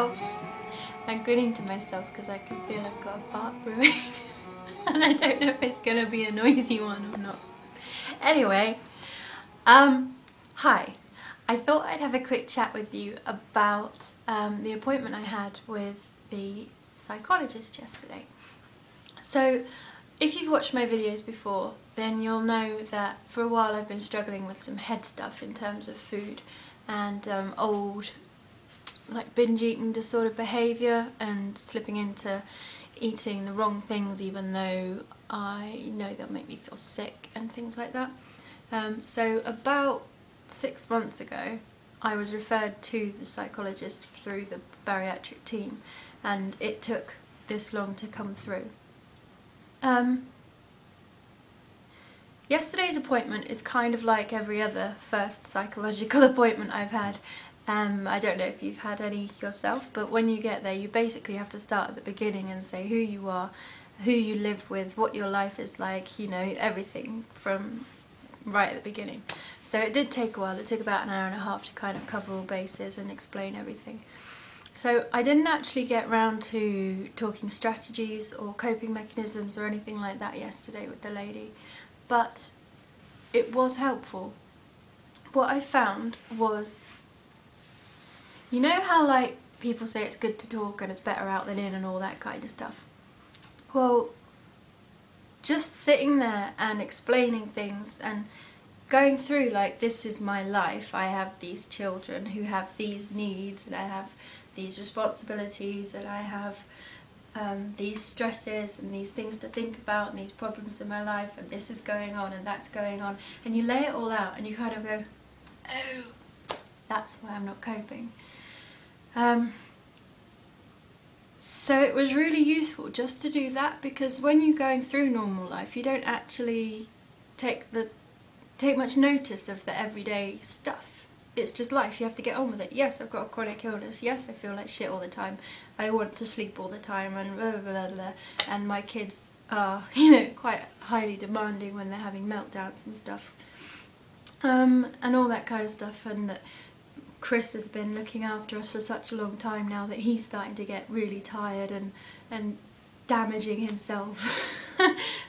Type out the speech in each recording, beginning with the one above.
myself. I'm grinning to myself because I can feel I've got a fart brewing. And I don't know if it's going to be a noisy one or not. Anyway, hi. I thought I'd have a quick chat with you about the appointment I had with the psychologist yesterday. So, if you've watched my videos before, then you'll know that for a while I've been struggling with some head stuff in terms of food and old like binge eating disorder behaviour and slipping into eating the wrong things even though I know they'll make me feel sick and things like that. So about 6 months ago I was referred to the psychologist through the bariatric team, and it took this long to come through. Yesterday's appointment is kind of like every other first psychological appointment I've had. I don't know if you've had any yourself, but when you get there you basically have to start at the beginning and say who you are, who you live with, what your life is like, you know, everything from right at the beginning. So it did take a while. It took about an hour and a half to kind of cover all bases and explain everything. So I didn't actually get round to talking strategies or coping mechanisms or anything like that yesterday with the lady, but it was helpful. What I found was, you know how like people say it's good to talk and it's better out than in and all that kind of stuff? Well, just sitting there and explaining things and going through like, this is my life, I have these children who have these needs and I have these responsibilities and I have these stresses and these things to think about and these problems in my life and this is going on and that's going on, and you lay it all out and you kind of go, oh, that's why I'm not coping. So it was really useful just to do that, because when you're going through normal life you don't actually take much notice of the everyday stuff. It's just life, you have to get on with it. Yes, I've got a chronic illness, yes I feel like shit all the time, I want to sleep all the time and blah blah blah blah, and my kids are, you know, quite highly demanding when they're having meltdowns and stuff, and all that kind of stuff, and Chris has been looking after us for such a long time now that he's starting to get really tired and damaging himself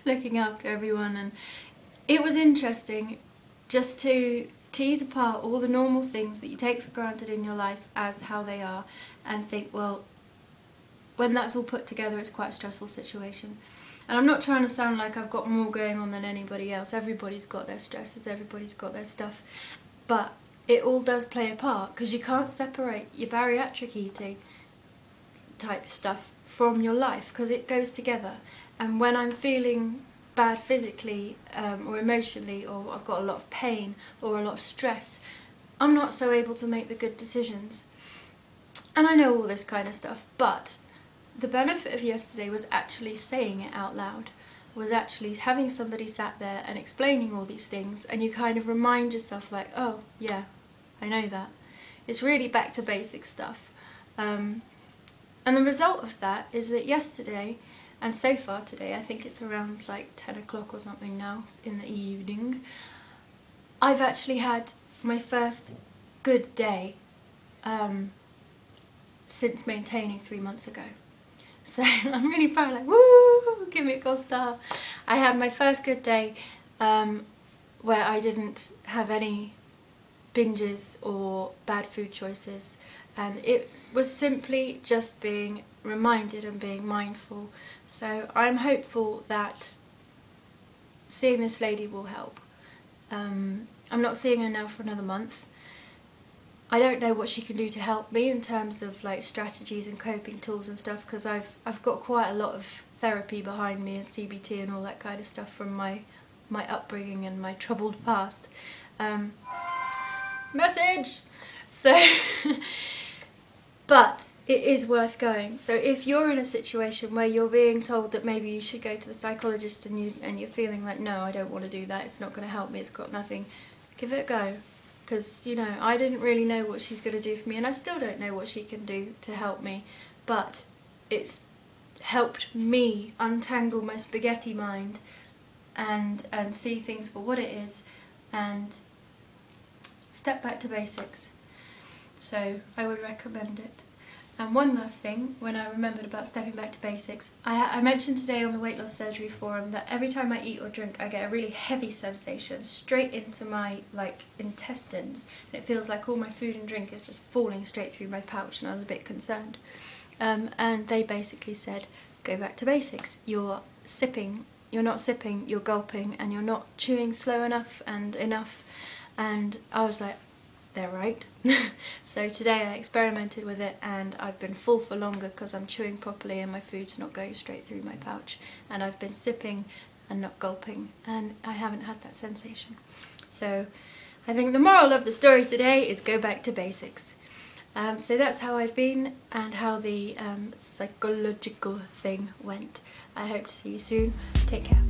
looking after everyone. And it was interesting just to tease apart all the normal things that you take for granted in your life as how they are, and think, well, when that's all put together it's quite a stressful situation. And I'm not trying to sound like I've got more going on than anybody else. Everybody's got their stresses, everybody's got their stuff, but it all does play a part, because you can't separate your bariatric eating type stuff from your life, because it goes together. And when I'm feeling bad physically or emotionally, or I've got a lot of pain or a lot of stress, I'm not so able to make the good decisions. And I know all this kind of stuff, but the benefit of yesterday was actually saying it out loud, was actually having somebody sat there and explaining all these things, and you kind of remind yourself like, oh yeah, I know that. It's really back to basic stuff. And the result of that is that yesterday, and so far today, I think it's around like 10 o'clock or something now in the evening, I've actually had my first good day since maintaining 3 months ago. So I'm really proud, like, woo, give me a gold star. I had my first good day where I didn't have any binges or bad food choices, and it was simply just being reminded and being mindful. So I'm hopeful that seeing this lady will help. I'm not seeing her now for another month. I don't know what she can do to help me in terms of like strategies and coping tools and stuff, because I've got quite a lot of therapy behind me and CBT and all that kind of stuff from my upbringing and my troubled past. Message! So, but it is worth going. So if you're in a situation where you're being told that maybe you should go to the psychologist and you're feeling like, no, I don't want to do that, it's not going to help me, it's got nothing, give it a go. Because, you know, I didn't really know what she's going to do for me, and I still don't know what she can do to help me, but it's helped me untangle my spaghetti mind and see things for what it is and step back to basics. So I would recommend it. And one last thing, when I remembered about stepping back to basics, I mentioned today on the weight loss surgery forum that every time I eat or drink I get a really heavy sensation straight into my intestines, and it feels like all my food and drink is just falling straight through my pouch, and I was a bit concerned. And they basically said, go back to basics. You're not sipping, you're gulping, and you're not chewing slow enough. And I was like, they're right. So today I experimented with it, and I've been full for longer because I'm chewing properly and my food's not going straight through my pouch, and I've been sipping and not gulping, and I haven't had that sensation. So I think the moral of the story today is go back to basics. So that's how I've been and how the psychological thing went. I hope to see you soon. Take care.